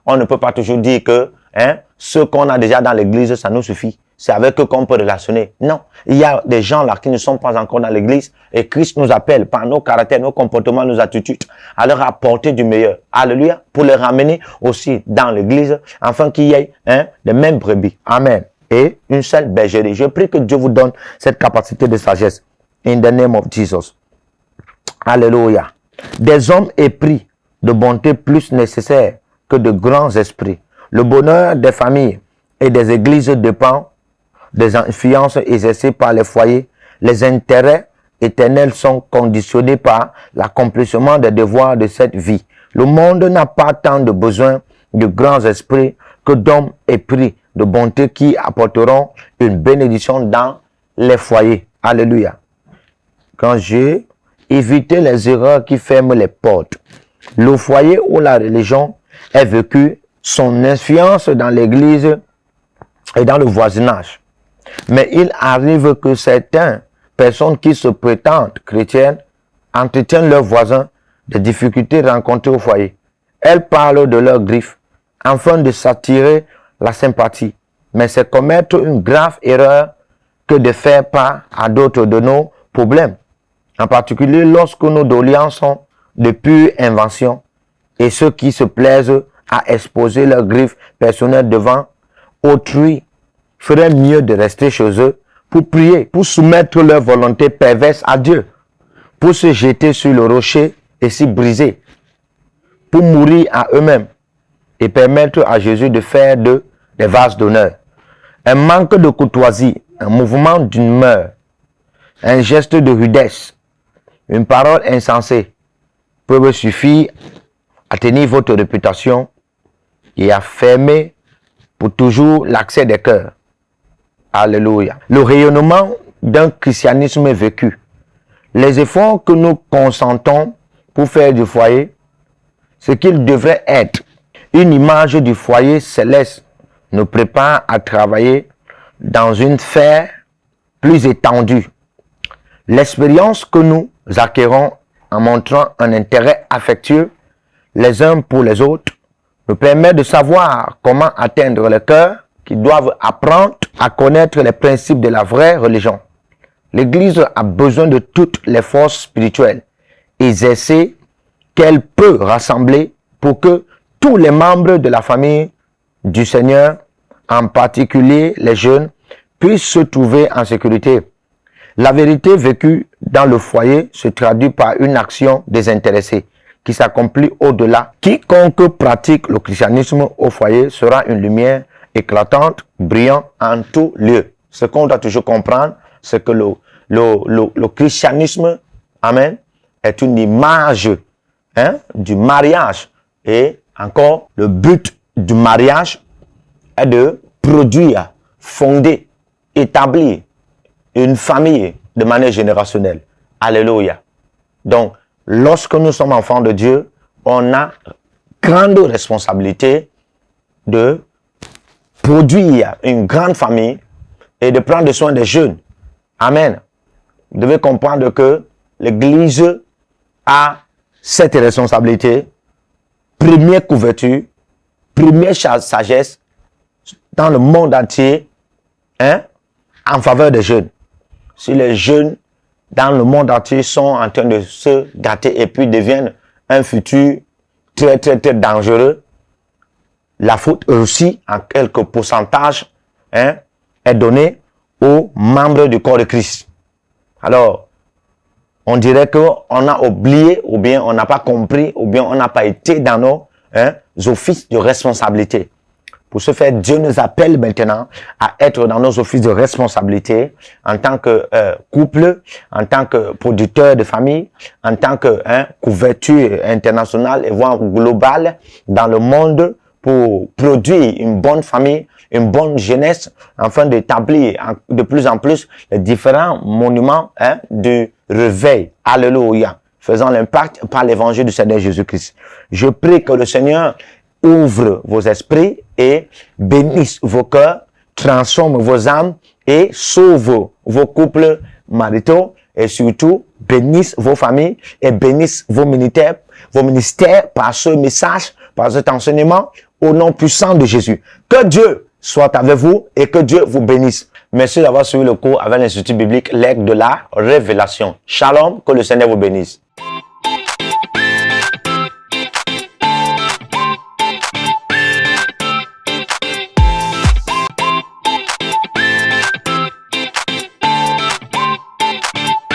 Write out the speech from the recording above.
On ne peut pas toujours dire que ce qu'on a déjà dans l'église, ça nous suffit. C'est avec eux qu'on peut relationner. Non, il y a des gens là qui ne sont pas encore dans l'église et Christ nous appelle par nos caractères, nos comportements, nos attitudes à leur apporter du meilleur. Alléluia. Pour les ramener aussi dans l'église afin qu'il y ait les mêmes brebis. Amen. Et une seule bergerie. Je prie que Dieu vous donne cette capacité de sagesse. In the name of Jesus. Alléluia. Des hommes épris de bonté plus nécessaires que de grands esprits. Le bonheur des familles et des églises dépend des influences exercées par les foyers. Les intérêts éternels sont conditionnés par l'accomplissement des devoirs de cette vie. Le monde n'a pas tant de besoin de grands esprits que d'hommes épris de bonté qui apporteront une bénédiction dans les foyers. Alléluia. Quand j'ai évité les erreurs qui ferment les portes, le foyer où la religion est vécue, son influence dans l'église et dans le voisinage. Mais il arrive que certaines personnes qui se prétendent chrétiennes entretiennent leurs voisins des difficultés rencontrées au foyer. Elles parlent de leurs griefs afin de s'attirer la sympathie. Mais c'est commettre une grave erreur que de faire part à d'autres de nos problèmes. En particulier lorsque nos doléances sont de pure invention et ceux qui se plaisent à exposer leurs griefs personnels devant autrui feraient mieux de rester chez eux pour prier, pour soumettre leur volonté perverse à Dieu, pour se jeter sur le rocher et s'y briser, pour mourir à eux-mêmes et permettre à Jésus de faire d'eux des vases d'honneur. Un manque de courtoisie, un mouvement d'humeur, un geste de rudesse, une parole insensée peuvent suffire à tenir votre réputation et à fermer pour toujours l'accès des cœurs. Alléluia. Le rayonnement d'un christianisme vécu. Les efforts que nous consentons pour faire du foyer, ce qu'il devrait être, une image du foyer céleste, nous prépare à travailler dans une sphère plus étendue. L'expérience que nous acquérons en montrant un intérêt affectueux les uns pour les autres nous permet de savoir comment atteindre les cœurs qui doivent apprendre à connaître les principes de la vraie religion. L'Église a besoin de toutes les forces spirituelles exercées qu'elle peut rassembler pour que tous les membres de la famille du Seigneur, en particulier les jeunes, puissent se trouver en sécurité. La vérité vécue dans le foyer se traduit par une action désintéressée qui s'accomplit au-delà. Quiconque pratique le christianisme au foyer sera une lumière éclatante, brillante en tout lieu. Ce qu'on doit toujours comprendre, c'est que le christianisme, amen, est une image du mariage. Et encore, le but du mariage est de produire, fonder, établir une famille de manière générationnelle. Alléluia. Donc, lorsque nous sommes enfants de Dieu, on a grande responsabilité de produire une grande famille et de prendre soin des jeunes. Amen. Vous devez comprendre que l'Église a cette responsabilité, première couverture, première sagesse dans le monde entier, en faveur des jeunes. Si les jeunes dans le monde entier sont en train de se gâter et puis deviennent un futur très dangereux, la faute aussi en quelques pourcentages est donnée aux membres du corps de Christ. Alors, on dirait qu'on a oublié, ou bien on n'a pas compris, ou bien on n'a pas été dans nos offices de responsabilité. Pour ce faire, Dieu nous appelle maintenant à être dans nos offices de responsabilité en tant que couple, en tant que producteur de famille, en tant que couverture internationale et voire globale dans le monde pour produire une bonne famille, une bonne jeunesse, afin d'établir de plus en plus les différents monuments du réveil. Alléluia. Faisant l'impact par l'évangile du Seigneur Jésus-Christ. Je prie que le Seigneur ouvre vos esprits et bénisse vos cœurs, transforme vos âmes et sauve vos couples maritaux et surtout bénisse vos familles et bénisse vos ministères par ce message, par cet enseignement, au nom puissant de Jésus. Que Dieu soit avec vous et que Dieu vous bénisse. Merci d'avoir suivi le cours avec l'Institut biblique L'Aigle de la Révélation. Shalom, que le Seigneur vous bénisse.